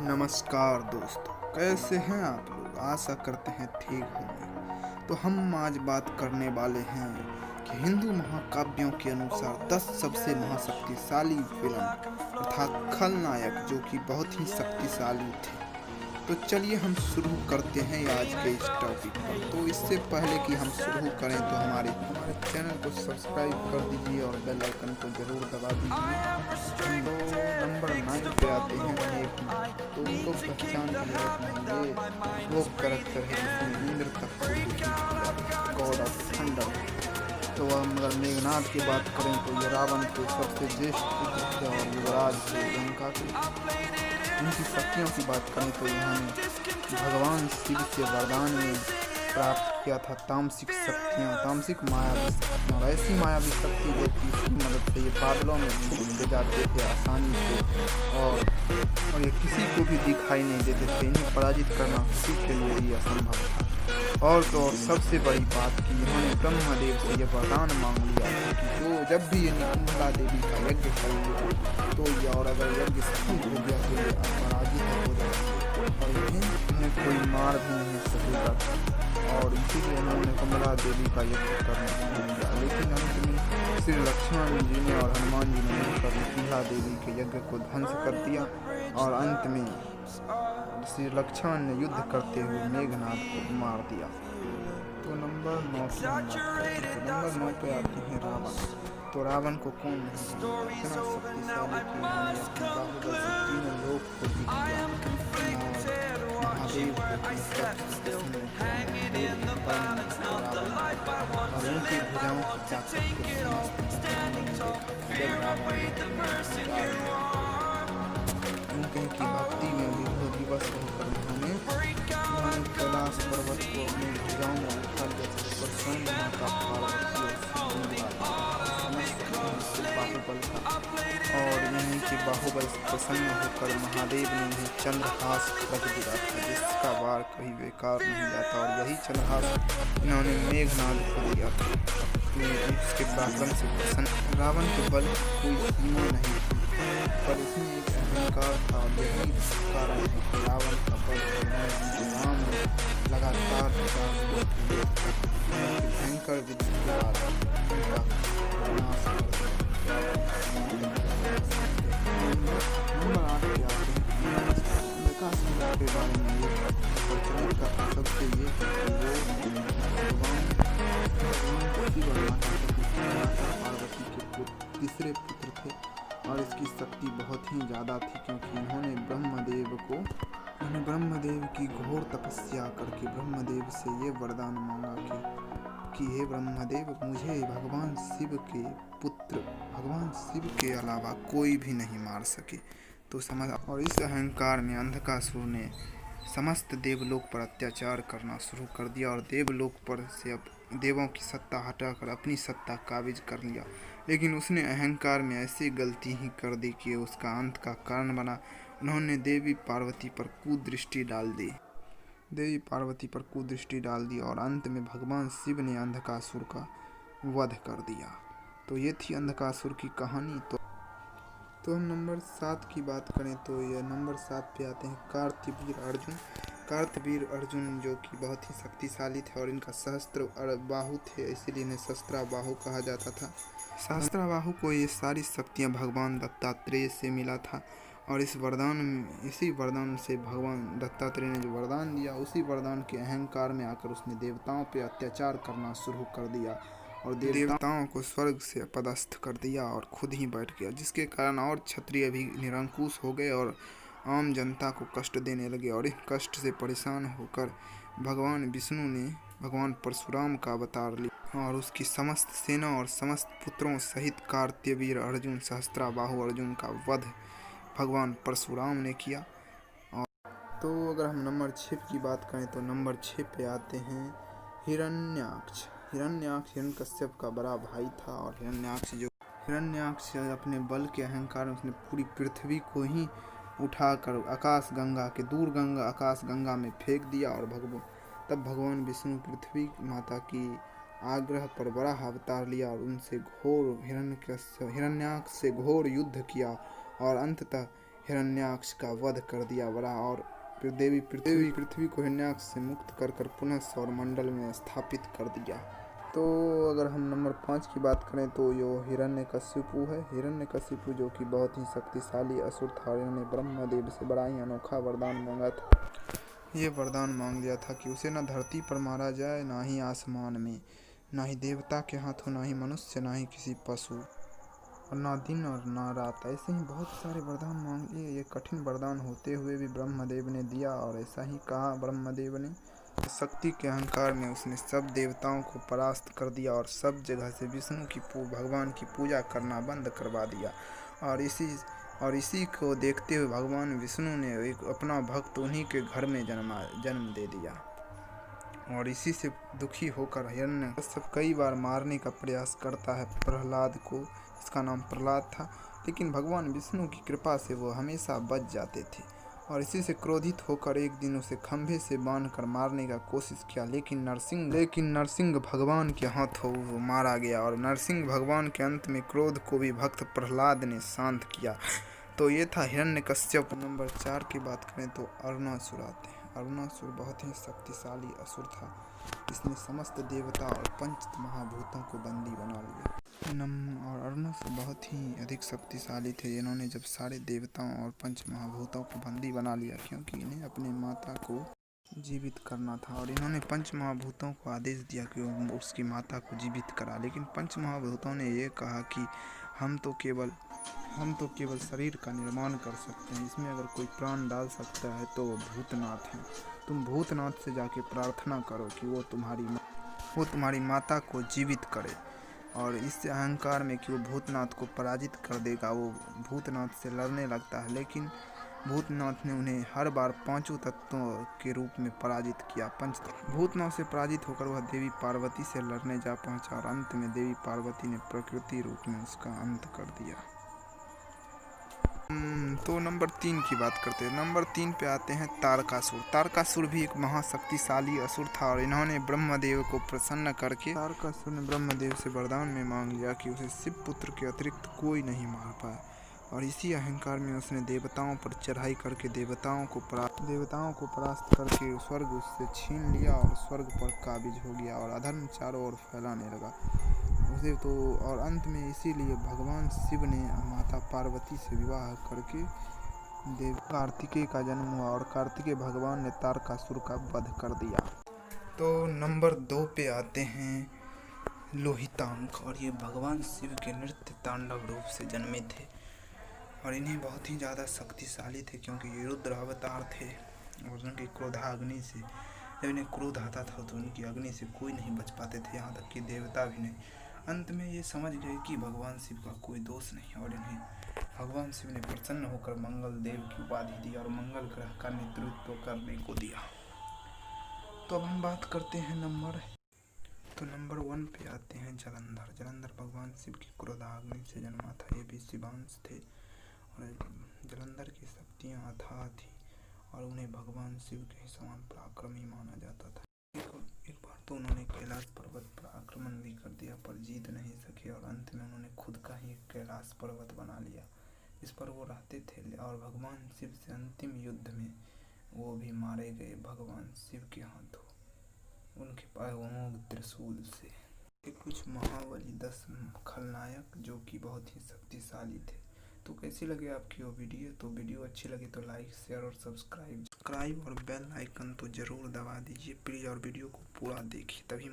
नमस्कार दोस्तों, कैसे हैं आप लोग। आशा करते हैं ठीक होंगे। तो हम आज बात करने वाले हैं कि हिंदू महाकाव्यों के अनुसार 10 सबसे महाशक्तिशाली विलन अर्थात खलनायक जो कि बहुत ही शक्तिशाली थे। तो चलिए हम शुरू करते हैं आज के इस टॉपिक पर। तो इससे पहले कि हम शुरू करें तो हमारे चैनल को सब्सक्राइब कर दीजिए और बेल आइकन को जरूर दबा दीजिए। तो नंबर 9 पे आते हैं मेघनाथ। तो उनको पहचान की जरूरत नहीं, ये वो कैरेक्टर है जिसने इंद्र तक को defeat किया, गॉड ऑफ थंडर। तो अगर मेघनाथ की बात करें तो ये रावण के सबसे ज्येष्ठ पुत्र थे और युवराज थे लंका के। इनकी शक्तियों की बात करें तो इन्होंने भगवान शिव से वरदान में प्राप्त किया था तामसिक शक्तियाँ, तामसिक मायावी शक्तियाँ और ऐसी मायावी शक्ति जो कि इसकी मदद से ये बादलों में घूमते जाते थे आसानी से और ये किसी को भी दिखाई नहीं देते थे। इन्हें पराजित करना किसी के लिए ही असंभव था। और तो और सबसे बड़ी बात कि इन्होंने ब्रह्मदेव से यह वरदान मांग लिया था कि जो जब भी ये निकुंभला देवी का यज्ञ करेंगे तो ये और अगर यज्ञ सफल हो गया तो ये अपराजित हो जाएंगे और इन्हें कोई मार भी नहीं सकेगा। और इसीलिए उन्होंने कमला देवी का यज्ञ करना शुरू किया। लेकिन अंत में श्री लक्ष्मण जी ने और हनुमान जी ने मिलकर निकुंभला देवी के यज्ञ को ध्वंस कर दिया और अंत में श्री लक्ष्मण ने युद्ध करते हुए मेघनाथ को मार दिया। तो नंबर 9 पे आते हैं रावण। तो रावण को कौन नहीं जानता, इतना शक्तिशाली कि उन्होंने अपने बाहुबल से तीनों लोक को जीत लिया और महादेव को अपने कब्जे में और उनकी भुजाओं की ताकत उनके की भक्ति में विवश होकर उन्होंने कैलाश पर्वत को अपनी भुजाओं में उठा लिया पर स्वयं वहाँ का बाहुबल था और इन्हीं के बाहुबल से प्रसन्न होकर महादेव ने इन्हें चंद्रहास रख दिया था जिसका वार कहीं बेकार नहीं जाता और यही चंद्रहास इन्होंने मेघनाथ को दिया था। इसके पराक्रम से प्रसन्न रावण के बल कोई सीमा नहीं थी पर इसमें एक अहंकार था और यही कारण है कि रावण का बल राम ने लगातार भयंकर विधि के बाद उनका नाश कर दिया। नंबर 8 पे आते हैं विकास के बारे में ये प्रचलित का सबसे ये पार्वती के तीसरे पुत्र थे और इसकी शक्ति बहुत ही ज़्यादा थी क्योंकि इन्होंने ब्रह्मदेव की घोर तपस्या करके ब्रह्मदेव से ये वरदान मांगा कि हे ब्रह्मदेव मुझे भगवान शिव के पुत्र भगवान शिव के अलावा कोई भी नहीं मार सके। तो समझ और इस अहंकार में अंधकासुर ने समस्त देवलोक पर अत्याचार करना शुरू कर दिया और देवलोक पर से देवों की सत्ता हटाकर अपनी सत्ता काबिज कर लिया। लेकिन उसने अहंकार में ऐसी गलती ही कर दी कि उसका अंत का कारण बना। उन्होंने देवी पार्वती पर कुदृष्टि डाल दी और अंत में भगवान शिव ने अंधकासुर का वध कर दिया। तो ये थी अंधकासुर की कहानी। तो हम नंबर 7 की बात करें तो ये नंबर 7 पे आते हैं कार्तवीर अर्जुन जो कि बहुत ही शक्तिशाली थे और इनका सहस्त्र बाहु थे, इसीलिए इन्हें शस्त्रा बाहु कहा जाता था। सहस्त्रा बाहु को ये सारी शक्तियाँ भगवान दत्तात्रेय से मिला था और इसी वरदान से भगवान दत्तात्रेय ने जो वरदान दिया उसी वरदान के अहंकार में आकर उसने देवताओं पे अत्याचार करना शुरू कर दिया और देवताओं को स्वर्ग से पदस्थ कर दिया और खुद ही बैठ गया, जिसके कारण और क्षत्रिय भी निरंकुश हो गए और आम जनता को कष्ट देने लगे। और इस कष्ट से परेशान होकर भगवान विष्णु ने भगवान परशुराम का अवतार लिया और उसकी समस्त सेना और समस्त पुत्रों सहित कार्तवीर अर्जुन सहस्त्राबाहु अर्जुन का वध भगवान परशुराम ने किया। और तो अगर हम नंबर 6 की बात करें तो नंबर 6 पे आते हैं हिरण्याक्ष हिरण्यकश्यप का बड़ा भाई था और हिरण्याक्ष अपने बल के अहंकार में उसने पूरी पृथ्वी को ही उठाकर आकाश गंगा में फेंक दिया और तब भगवान विष्णु पृथ्वी माता की आग्रह पर बड़ा अवतार लिया और उनसे हिरण्याक्ष से घोर युद्ध किया और अंततः हिरण्याक्ष का वध कर दिया बड़ा और देवी पृथ्वी को हिरण्याक्ष से मुक्त कर पुनः सौरमंडल में स्थापित कर दिया। तो अगर हम नंबर 5 की बात करें तो यो हिरण्यकशिपु है। हिरण्यकशिपु जो कि बहुत ही शक्तिशाली असुर था और इन्होंने ब्रह्मदेव से बड़ा ही अनोखा वरदान मांगा था। ये वरदान मांग लिया था कि उसे न धरती पर मारा जाए, ना ही आसमान में, ना ही देवता के हाथों, ना ही मनुष्य, ना ही किसी पशु, और ना दिन और ना रात। ऐसे ही बहुत सारे वरदान मांग लिए। ये कठिन वरदान होते हुए भी ब्रह्मदेव ने दिया और ऐसा ही कहा ब्रह्मदेव ने। शक्ति के अहंकार में उसने सब देवताओं को परास्त कर दिया और सब जगह से विष्णु की भगवान की पूजा करना बंद करवा दिया। और इसी को देखते हुए भगवान विष्णु ने एक अपना भक्त उन्हीं के घर में जन्म दे दिया। और इसी से दुखी होकर हिरण्यकश्यप कई बार मारने का प्रयास करता है प्रहलाद को। इसका नाम प्रहलाद था, लेकिन भगवान विष्णु की कृपा से वो हमेशा बच जाते थे। और इसी से क्रोधित होकर एक दिन उसे खंभे से बांधकर मारने का कोशिश किया, लेकिन नरसिंह भगवान के हाथों वो मारा गया। और नरसिंह भगवान के अंत में क्रोध को भी भक्त प्रहलाद ने शांत किया। तो ये था हिरण्यकश्यप। नंबर 4 की बात करें तो अरुणासुर आते हैं। अरुणासुर बहुत ही शक्तिशाली असुर था। इसने समस्त देवता और पंच महाभूतों को बंदी बना लिया। और अरुणासुर बहुत ही अधिक शक्तिशाली थे। इन्होंने जब सारे देवताओं और पंच महाभूतों को बंदी बना लिया, क्योंकि इन्हें अपनी माता को जीवित करना था, और इन्होंने पंच महाभूतों को आदेश दिया कि वो उसकी माता को जीवित करा। लेकिन पंच महाभूतों ने ये कहा कि हम तो केवल शरीर का निर्माण कर सकते हैं, इसमें अगर कोई प्राण डाल सकता है तो वो भूतनाथ हैं। तुम भूतनाथ से जाके प्रार्थना करो कि वो तुम्हारी माता को जीवित करे। और इस अहंकार में कि वो भूतनाथ को पराजित कर देगा, वो भूतनाथ से लड़ने लगता है। लेकिन भूतनाथ ने उन्हें हर बार 5 तत्वों के रूप में पराजित किया। भूतनाथ से पराजित होकर वह देवी पार्वती से लड़ने जा पहुंचा और अंत में देवी पार्वती ने प्रकृति रूप में उसका अंत कर दिया। तो नंबर 3 की बात करते हैं। नंबर 3 पे आते हैं तारकासुर। तारकासुर भी एक महाशक्तिशाली असुर था और इन्होंने ब्रह्मदेव को प्रसन्न करके तारकासुर ने ब्रह्मदेव से वरदान में मांग लिया कि उसे शिव पुत्र के अतिरिक्त कोई नहीं मार पाए। और इसी अहंकार में उसने देवताओं पर चढ़ाई करके देवताओं को परास्त करके स्वर्ग उससे छीन लिया और स्वर्ग पर काबिज हो गया और अधर्म चारों ओर फैलाने लगा उसे। तो और अंत में इसीलिए भगवान शिव ने माता पार्वती से विवाह करके देव कार्तिकेय का जन्म हुआ और कार्तिकेय भगवान ने तारकासुर का वध कर दिया। तो नंबर 2 पे आते हैं लोहितांक। और ये भगवान शिव के नृत्य तांडव रूप से जन्मे थे और इन्हें बहुत ही ज़्यादा शक्तिशाली थे, क्योंकि ये रुद्र अवतार थे और उनकी क्रोधाग्नि से जब इन्हें क्रोध आता था तो उनकी अग्नि से कोई नहीं बच पाते थे, यहाँ तक कि देवता भी नहीं। अंत में ये समझ गए कि भगवान शिव का कोई दोष नहीं और इन्हें भगवान शिव ने प्रसन्न होकर मंगल देव की उपाधि दी और मंगल ग्रह का नेतृत्व करने को दिया। तो अब हम बात करते हैं नंबर 1 पे आते हैं जलंधर। जलंधर भगवान शिव की क्रोधाग्नि से जन्मा था। ये भी शिवांश थे और जलंधर की शक्तियाँ अथाह थी और उन्हें भगवान शिव के समान पराक्रमी माना जाता था। एक बार तो उन्होंने कैलाश पर्वत पर आक्रमण भी कर दिया पर जीत नहीं सके और अंत में उन्होंने खुद का ही कैलाश पर्वत बना लिया, इस पर वो रहते थे। और भगवान शिव से अंतिम युद्ध में वो भी मारे गए भगवान शिव के हाथों, उनके अमोघ त्रिशूल से। कुछ महाबली 10 खलनायक जो कि बहुत ही शक्तिशाली थे। तो कैसी लगे आपकी वो वीडियो? तो वीडियो अच्छी लगी तो लाइक, शेयर और सब्सक्राइब और बेल आइकन तो ज़रूर दबा दीजिए प्लीज़। और वीडियो को पूरा देखिए तभी